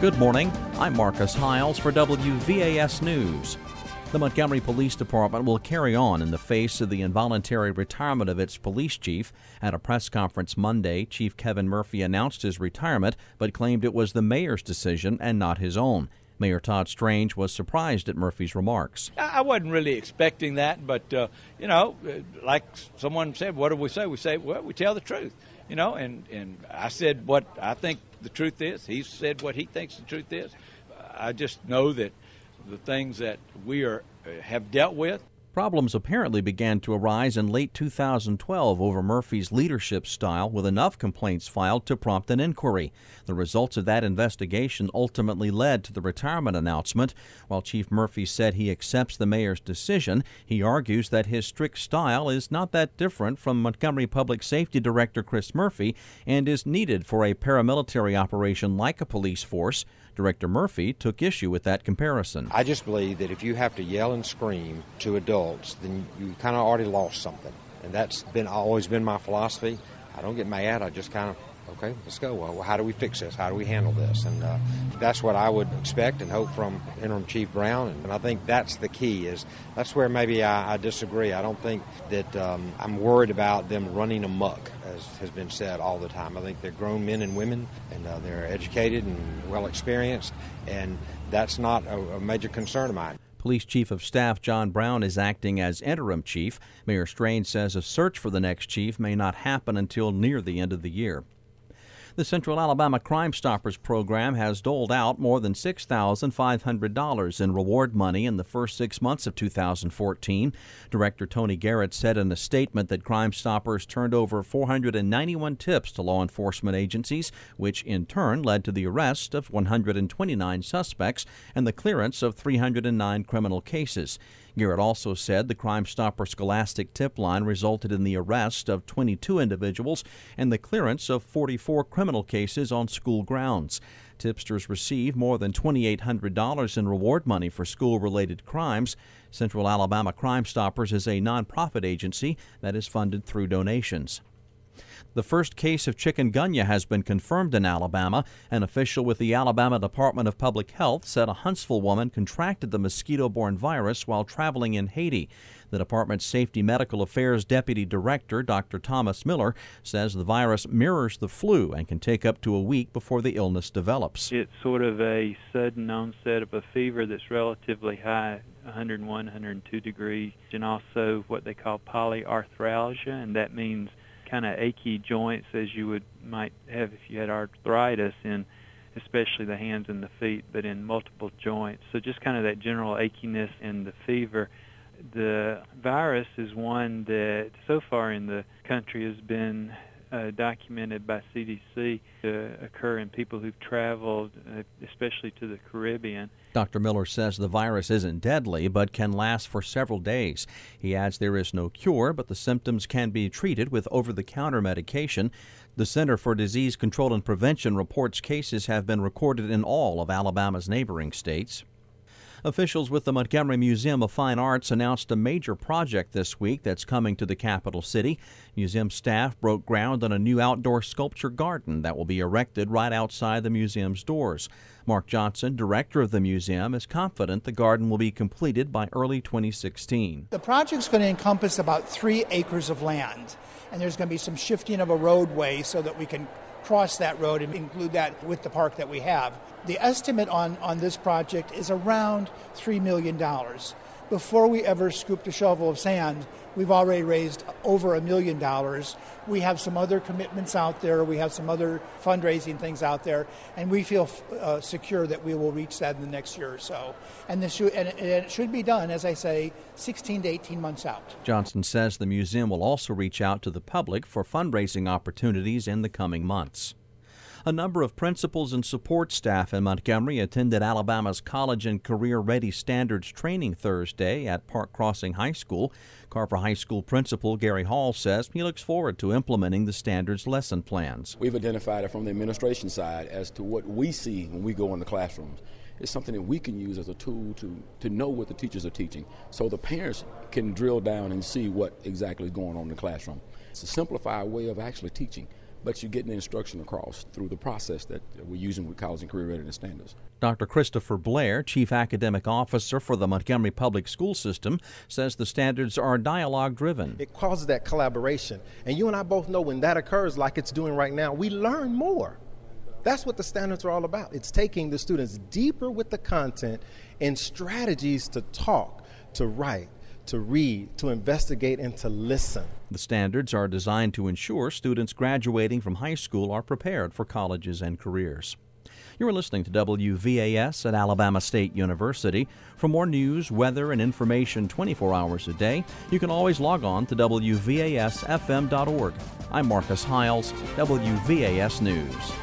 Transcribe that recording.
Good morning. I'm Marcus Hyles for WVAS News. The Montgomery Police Department will carry on in the face of the involuntary retirement of its police chief. At a press conference Monday, Chief Kevin Murphy announced his retirement, but claimed it was the mayor's decision and not his own. Mayor Todd Strange was surprised at Murphy's remarks. I wasn't really expecting that, but, like someone said, what do we say? We say, well, we tell the truth, and I said what I think the truth is. He said what he thinks the truth is. I just know that the things that we have dealt with. Problems apparently began to arise in late 2012 over Murphy's leadership style, with enough complaints filed to prompt an inquiry. The results of that investigation ultimately led to the retirement announcement. While Chief Murphy said he accepts the mayor's decision, he argues that his strict style is not that different from Montgomery Public Safety Director Chris Murphy and is needed for a paramilitary operation like a police force. Director Murphy took issue with that comparison. I just believe that if you have to yell and scream to adults, then you kind of already lost something. And that's always been my philosophy. I don't get mad. I just kind of, okay, let's go. Well, how do we fix this? How do we handle this? And that's what I would expect and hope from Interim Chief Brown. And I think that's the key. That's where maybe I disagree. I don't think that I'm worried about them running amok, as has been said all the time. I think they're grown men and women, and they're educated and well experienced, and that's not a major concern of mine. Police Chief of Staff John Brown is acting as interim chief. Mayor Strange says a search for the next chief may not happen until near the end of the year. The Central Alabama Crime Stoppers program has doled out more than $6,500 in reward money in the first 6 months of 2014. Director Tony Garrett said in a statement that Crime Stoppers turned over 491 tips to law enforcement agencies, which in turn led to the arrest of 129 suspects and the clearance of 309 criminal cases. Garrett also said the Crime Stopper Scholastic tip line resulted in the arrest of 22 individuals and the clearance of 44 criminal cases on school grounds. Tipsters received more than $2,800 in reward money for school-related crimes. Central Alabama Crime Stoppers is a nonprofit agency that is funded through donations. The first case of chikungunya has been confirmed in Alabama. An official with the Alabama Department of Public Health said a Huntsville woman contracted the mosquito-borne virus while traveling in Haiti. The department's Safety Medical Affairs Deputy Director, Dr. Thomas Miller, says the virus mirrors the flu and can take up to a week before the illness develops. It's sort of a sudden onset of a fever that's relatively high, 101, 102 degrees, and also what they call polyarthralgia, and that means kind of achy joints as you might have if you had arthritis in especially the hands and the feet, but in multiple joints. So just kind of that general achiness and the fever. The virus is one that so far in the country has been documented by CDC to occur in people who've traveled, especially to the Caribbean. Dr. Miller says the virus isn't deadly but can last for several days. He adds there is no cure, but the symptoms can be treated with over-the-counter medication. The Center for Disease Control and Prevention reports cases have been recorded in all of Alabama's neighboring states. Officials with the Montgomery Museum of Fine Arts announced a major project this week that's coming to the capital city. Museum staff broke ground on a new outdoor sculpture garden that will be erected right outside the museum's doors. Mark Johnson, director of the museum, is confident the garden will be completed by early 2016. The project's going to encompass about 3 acres of land, and there's going to be some shifting of a roadway so that we can cross that road and include that with the park that we have. The estimate on this project is around $3 million. Before we ever scooped a shovel of sand, we've already raised over $1 million. We have some other commitments out there. We have some other fundraising things out there, and we feel secure that we will reach that in the next year or so. And it should be done, as I say, 16 to 18 months out. Johnson says the museum will also reach out to the public for fundraising opportunities in the coming months. A number of principals and support staff in Montgomery attended Alabama's College and Career Ready Standards Training Thursday at Park Crossing High School. Carver High School Principal Gary Hall says he looks forward to implementing the standards lesson plans. We've identified it from the administration side as to what we see when we go in the classrooms. It's something that we can use as a tool to know what the teachers are teaching, so the parents can drill down and see what exactly is going on in the classroom. It's a simplified way of actually teaching, but you're getting the instruction across through the process that we're using with college and career readiness standards. Dr. Christopher Blair, Chief Academic Officer for the Montgomery Public School System, says the standards are dialogue-driven. It causes that collaboration. And you and I both know when that occurs, like it's doing right now, we learn more. That's what the standards are all about. It's taking the students deeper with the content and strategies to talk, to write, to read, to investigate, and to listen. The standards are designed to ensure students graduating from high school are prepared for colleges and careers. You're listening to WVAS at Alabama State University. For more news, weather, and information 24 hours a day, you can always log on to WVAS-FM.org. I'm Marcus Hyles, WVAS News.